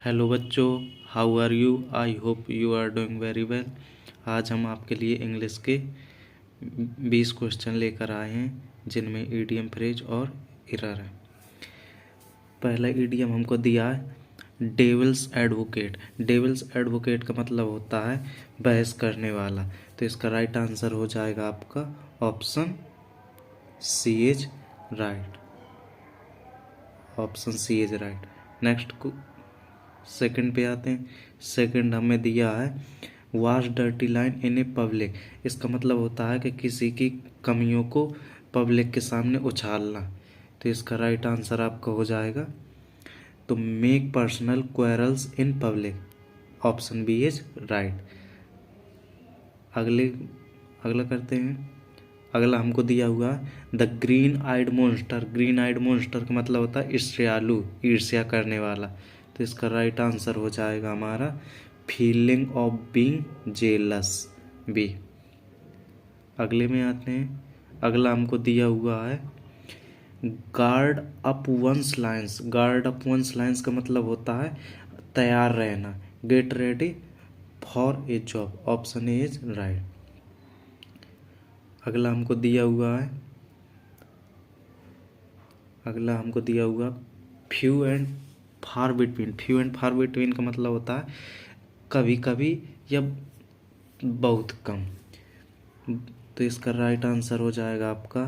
Hello बच्चों, how are you? I hope you are doing very well. आज हम आपके लिए इंग्लिश के 20 क्वेश्चन लेकर आए हैं, जिनमें ईडियम, फ्रेज और एरर है। पहला ईडियम हमको दिया है डेविल्स एडवोकेट। डेविल्स एडवोकेट का मतलब होता है बहस करने वाला। तो इसका राइट आंसर हो जाएगा आपका option C is right. Option C is right. Next second पे आते हैं। सेकंड हमें दिया है wash dirty line in a public. इसका मतलब होता है कि किसी की कमियों को पब्लिक के सामने उछालना। तो इसका राइट आंसर आपका हो जाएगा तो make personal quarrels in public. Option B is right. अगला करते हैं। अगला हमको दिया हुआ the green eyed monster. Green eyed monster का मतलब होता है ईर्ष्यालु, ईर्ष्या करने वाला। तो इसका राइट आंसर हो जाएगा हमारा feeling of being jealous, B. अगले में आते हैं। अगला हमको दिया हुआ है guard up one's lines. Guard up one's lines का मतलब होता है तैयार रहना, get ready for a job. Option A is right. अगला हमको दिया हुआ few and far between. Few and far between का मतलब होता है कभी कभी या बहुत कम। तो इसका राइट आंसर हो जाएगा आपका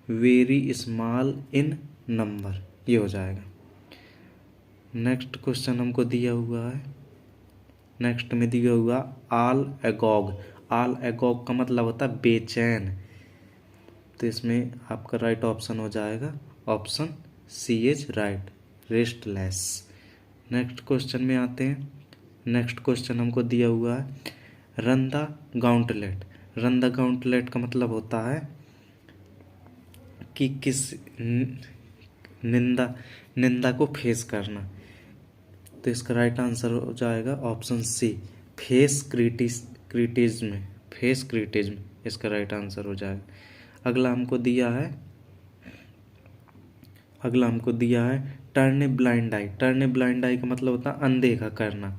वेरी स्मॉल इन नंबर, ये हो जाएगा। नेक्स्ट क्वेश्चन हमको दिया हुआ है। नेक्स्ट में दिया हुआ ऑल एगॉग। ऑल एगॉग का मतलब होता है बेचैन। तो इसमें आपका राइट ऑप्शन हो जाएगा option C is right, restless. Next question में आते हैं। नेक्स्ट क्वेश्चन हमको दिया हुआ है run the gauntlet. Run the gauntlet का मतलब होता है कि किस निंदा को फेस करना। तो इसका राइट आंसर हो जाएगा option C, face criticism. Face criticism इसका राइट आंसर हो जाएगा। अगला हमको दिया है turn a blind eye. Turn a blind eye का मतलब होता है अनदेखा करना,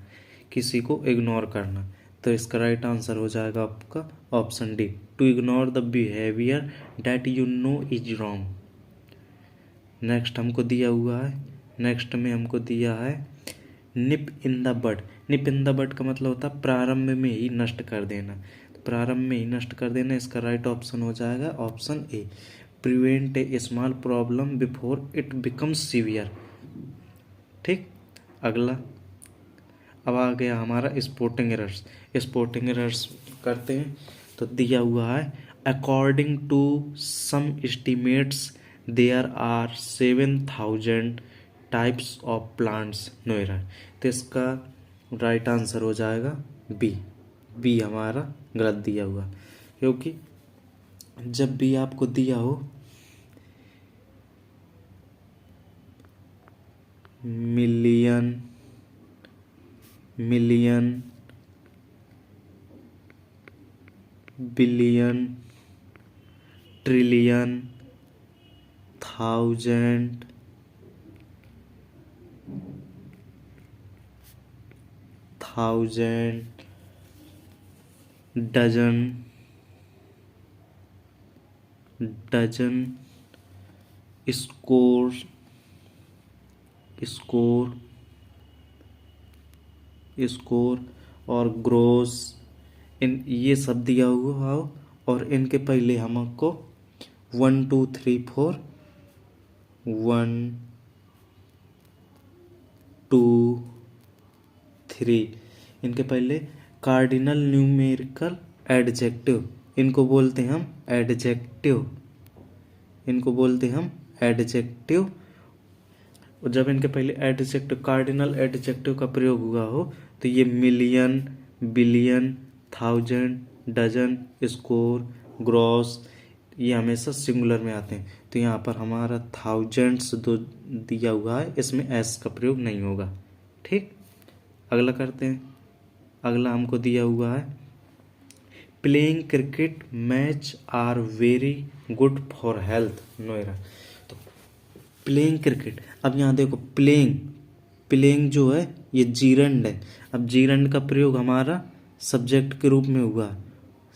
किसी को इग्नोर करना। तो इसका राइट आंसर हो जाएगा आपका option D, to ignore the behaviour that you know is wrong. Next में हमको दिया है निप in the bud. Nib in the बड का मतलब होता है प्रारंभ में ही नष्ट कर देना। तो प्रारंभ में ही नष्ट कर देना, इसका राइट ऑप्शन हो जाएगा option A, prevent A small problem before it becomes severe. ठीक। अगला अब आ गया हमारा स्पोर्टिंग एरर्स। स्पोर्टिंग एरर्स करते हैं। तो दिया हुआ है according to some estimates there are 7,000 types of plants Noida. तो इसका राइट आंसर हो जाएगा बी हमारा गलत दिया हुआ, क्योंकि जब भी आपको दिया हो million, billion, trillion, 1,000, dozen, score और ग्रोस, इन ये सब दिया हुआ हो और इनके पहले हमको 1 2 3 4 1 2 3 इनके पहले कार्डिनल न्यूमेरिकल एडजेक्टिव, इनको बोलते हैं हम एडजेक्टिव। और जब इनके पहले एडजेक्टिव, कार्डिनल एडजेक्टिव का प्रयोग हुआ हो तो ये million, billion, 1,000, dozen, score, gross, ये हमेशा सिंगुलर में आते हैं। तो यहाँ पर हमारा थाउजेंड्स दो दिया हुआ है, इसमें एस का प्रयोग नहीं होगा। ठीक। अगला करते हैं। अगला हमको दिया हुआ है playing cricket match are very good for health Noida. तो प्लेइंग क्रिकेट, अब यहाँ देखो प्लेइंग प्लेइंग जो है ये जीरंड है। अब जीरंड का प्रयोग हमारा सब्जेक्ट के रूप में हुआ,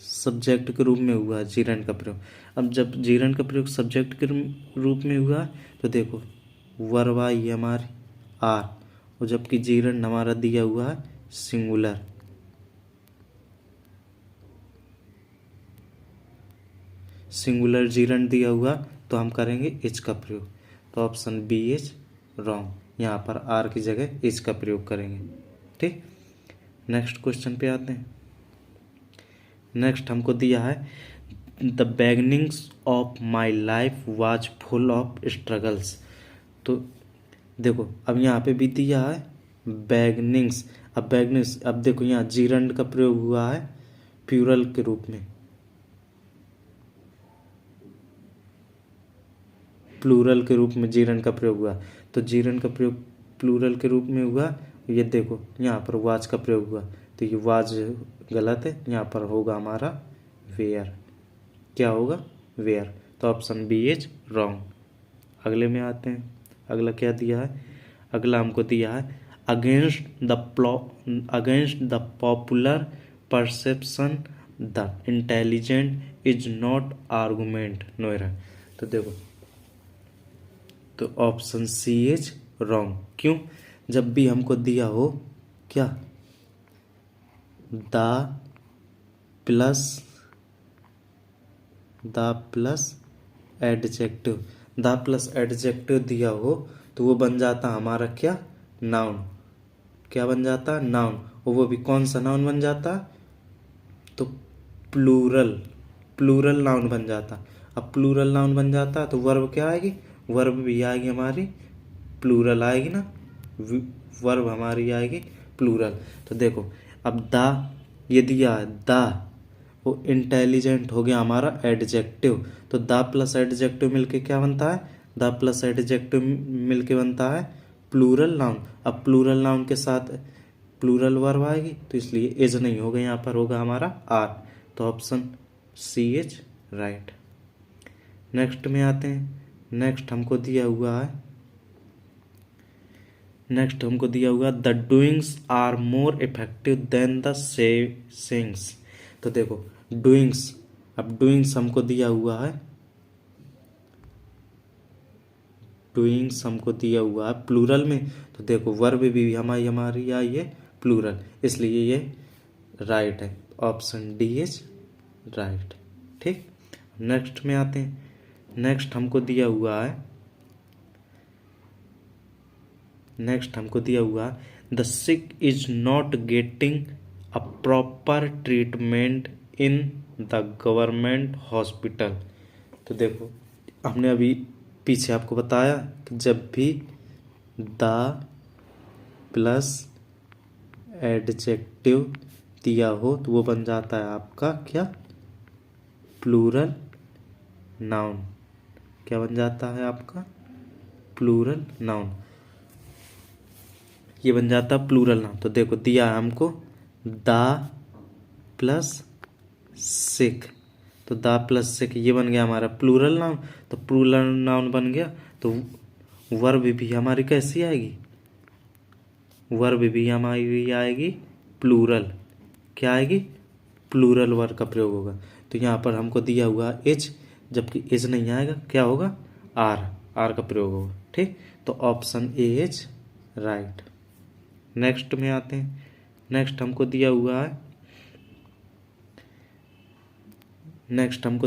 सब्जेक्ट के रूप में हुआ जीरंड का प्रयोग। अब जब जीरंड का प्रयोग सब्जेक्ट के रूप में हुआ तो देखो वर्ब आई हमारी आर, और जबकि जीरंड हमारा दिया हुआ है सिंगुलर। सिंगुलर जीरंड दिया हुआ तो हम करेंगे इज का प्रयोग। तो ऑप्शन बी इज रॉन्ग, यहाँ पर आर की जगह इज का प्रयोग करेंगे। ठीक, नेक्स्ट क्वेश्चन पे आते हैं। नेक्स्ट हमको दिया है the beginnings of my life was full of struggles. तो देखो अब यहाँ पे भी दिया है बिगिनिंग्स। अब बिगिनिंग्स, अब देखो यहाँ जीरंड का प्रयोग हुआ है प्लूरल के रूप में, प्लूरल के रूप में जीरंड का प्रयोग हुआ। तो जीरंड का प्रयोग प्लूरल के रूप में हुआ। ये देखो यहाँ पर वाज का प्रयोग हुआ, तो ये वाज गलत है, यहाँ पर होगा हमारा वेयर। क्या होगा? वेयर। तो ऑप्शन बी इज रॉन्ग। अगले में आते हैं। अगला क्या दिया है? अगला हमको दिया है against the popular perception the intelligent is not argument nowhere. तो देखो, तो ऑप्शन सी इज रॉन्ग। क्यों? जब भी हमको दिया हो क्या the plus adjective, the plus adjective दिया हो तो वो बन जाता हमारा क्या? नाउन। क्या बन जाता? नाउन। और वो भी कौन सा नाउन बन जाता? तो प्लूरल नाउन बन जाता। अब प्लूरल नाउन बन जाता तो वर्ब क्या आएगी? वर्ब भी आएगी हमारी प्लूरल आएगी ना, वर्ब हमारी आएगी प्लूरल। तो देखो अब द ये दिया है द, वो इंटेलिजेंट हो गया हमारा एडजेक्टिव। तो द प्लस एडजेक्टिव मिलके क्या बनता है? द प्लस एडजेक्टिव मिलके बनता है प्लूरल नाउन। अब प्लूरल नाउन के साथ प्लूरल वर्ब आएगी तो इसलिए इज नहीं होगा, यहाँ पर होगा हमारा आर। तो option C is right. Next में आते हैं। नेक्स्ट हमको दिया हुआ है the doings are more effective than the sayings. तो देखो डूइंग्स, अब डूइंग्स हमको दिया हुआ है प्लूरल में। तो देखो वर्ब भी हमारी आई है प्लूरल, इसलिए ये राइट है। Option D is right. ठीक, नेक्स्ट में आते हैं। नेक्स्ट हमको दिया हुआ the sick is not getting a proper treatment in the government hospital. तो देखो हमने अभी पीछे आपको बताया कि जब भी द प्लस एडजेक्टिव दिया हो तो वो बन जाता है आपका क्या? Plural noun. क्या बन जाता है आपका? Plural noun. ये बन जाता है प्लूरल नाउन। तो देखो दिया है हमको द प्लस सिक, तो द प्लस सिक ये बन गया हमारा प्लूरल नाउन। तो प्लूरल नाउन बन गया तो वर्ब भी हमारी कैसी आएगी? वर्ब भी हमारी आएगी प्लूरल। क्या आएगी? प्लूरल वर्ब का प्रयोग होगा। तो यहाँ पर हमको दिया हुआ इज, जबकि इज नहीं आएगा, क्या होगा? आर का प्रयोग होगा। ठीक, तो option A is right. Next में आते हैं। नेक्स्ट हमको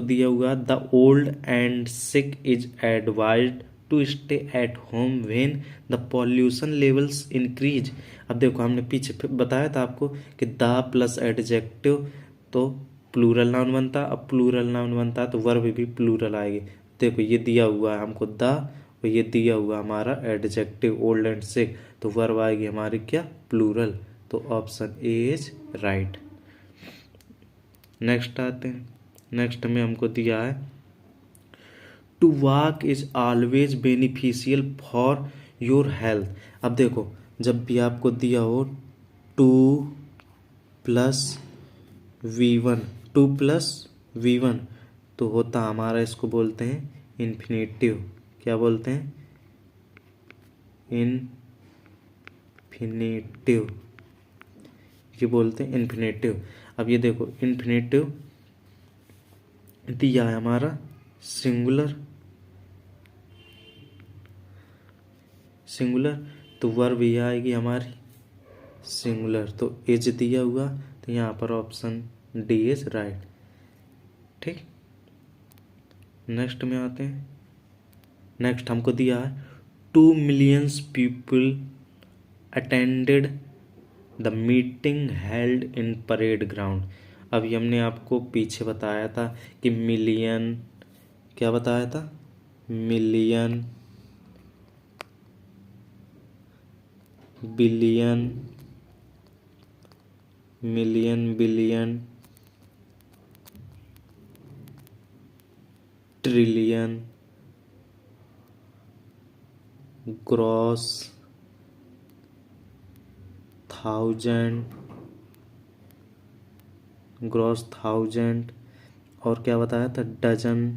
दिया हुआ the old and sick is advised to stay at home when the pollution levels increase. अब देखो हमने पीछे बताया था आपको कि द प्लस एडजेक्टिव तो प्लूरल नाउन बनता। अब प्लूरल नाउन बनता तो वर्ब भी प्लूरल आएगी। देखो ये दिया हुआ है हमको द, और ये दिया हुआ हमारा एडजेक्टिव ओल्ड एंड सिक, तो वर्ब आएगी हमारी क्या? प्लूरल। तो option A is right. Next आते हैं। नेक्स्ट में हमको दिया है to walk is always beneficial for your health. अब देखो जब भी आपको दिया हो टू प्लस वी वन तो होता हमारा, इसको बोलते हैं इन्फिनेटिव। क्या बोलते हैं? इन्फिनेटिव, ये बोलते हैं इन्फिनेटिव। अब ये देखो इन्फिनेटिव दिया है हमारा सिंगुलर, सिंगुलर तो वर्ब ये आएगी हमारी सिंगुलर, तो इज दिया हुआ तो यहाँ पर ऑप्शन डी इज राइट। ठीक, नेक्स्ट में आते हैं। नेक्स्ट हमको दिया है 2 million people attended the meeting held in parade ground. अभी हमने आपको पीछे बताया था कि मिलियन, क्या बताया था, million, billion, million, billion, trillion, gross, thousand, gross thousand, और क्या बताया था, डजन,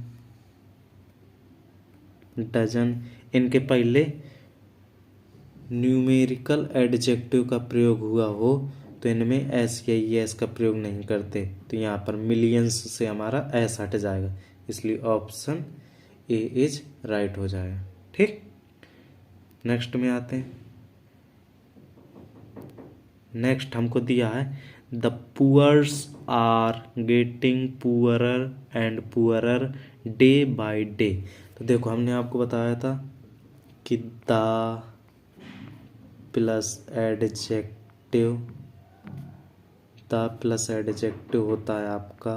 डजन। इनके पहले न्यूमेरिकल एडजेक्टिव का प्रयोग हुआ हो तो इनमें एस या एस का प्रयोग नहीं करते, तो यहाँ पर मिलियंस से हमारा एस हट जाएगा, इसलिए ऑप्शन ए इज राइट हो जाएगा। ठीक, नेक्स्ट में आते हैं। नेक्स्ट हमको दिया है the poors are getting poorer and poorer day by day. तो देखो हमने आपको बताया था कि the plus adjective, the plus adjective होता है आपका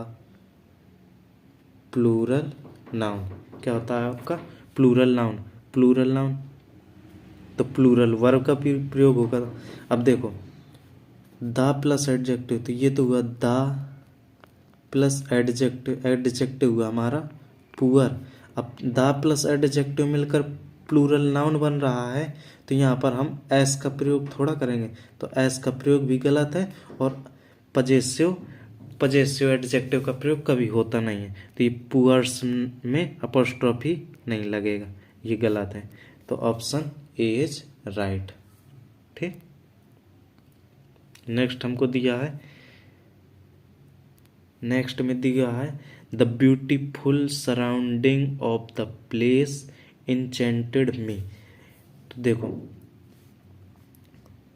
प्लूरल नाउन। क्या होता है आपका प्लूरल नाउन, प्लूरल नाउन तो प्लूरल वर्ब का भी प्रयोग होगा। अब देखो द प्लस एडजेक्टिव, तो ये तो हुआ द प्लस एडजेक्टिव, एडजेक्टिव हुआ हमारा पुअर। अब द प्लस एडजेक्टिव मिलकर प्लूरल नाउन बन रहा है, तो यहाँ पर हम एस का प्रयोग थोड़ा करेंगे, तो एस का प्रयोग भी गलत है, और पजेसिव, पजेसिव एडजेक्टिव का प्रयोग कभी होता नहीं है, तो ये पुअर्स में अपॉस्ट्रोफी नहीं लगेगा, ये गलत है, तो ऑप्शन ए इज राइट। ठीक, नेक्स्ट हमको दिया है, नेक्स्ट में दिया है the beautiful surrounding of the place enchanted me. तो देखो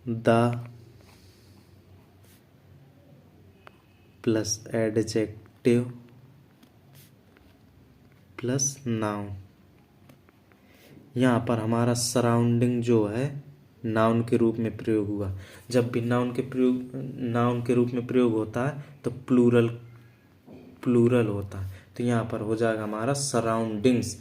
the plus adjective plus noun, यहाँ पर हमारा सराउंडिंग जो है नाउन के रूप में प्रयोग हुआ। जब भी नाउन के रूप में प्रयोग होता है तो प्लूरल, प्लूरल होता है, तो यहाँ पर हो जाएगा हमारा सराउंडिंग्स,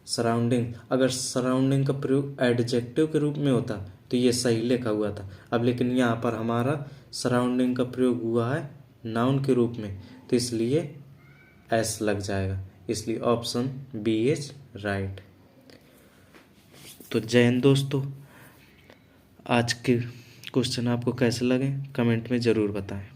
सराउंडिंग। अगर सराउंडिंग का प्रयोग एडजेक्टिव के रूप में होता तो ये सही लिखा हुआ था, अब लेकिन यहाँ पर हमारा सराउंडिंग का प्रयोग हुआ है नाउन के रूप में, तो इसलिए एस लग जाएगा, इसलिए ऑप्शन बी इज राइट। तो जय हिंद दोस्तों, आज के क्वेश्चन आपको कैसे लगे कमेंट में ज़रूर बताएं।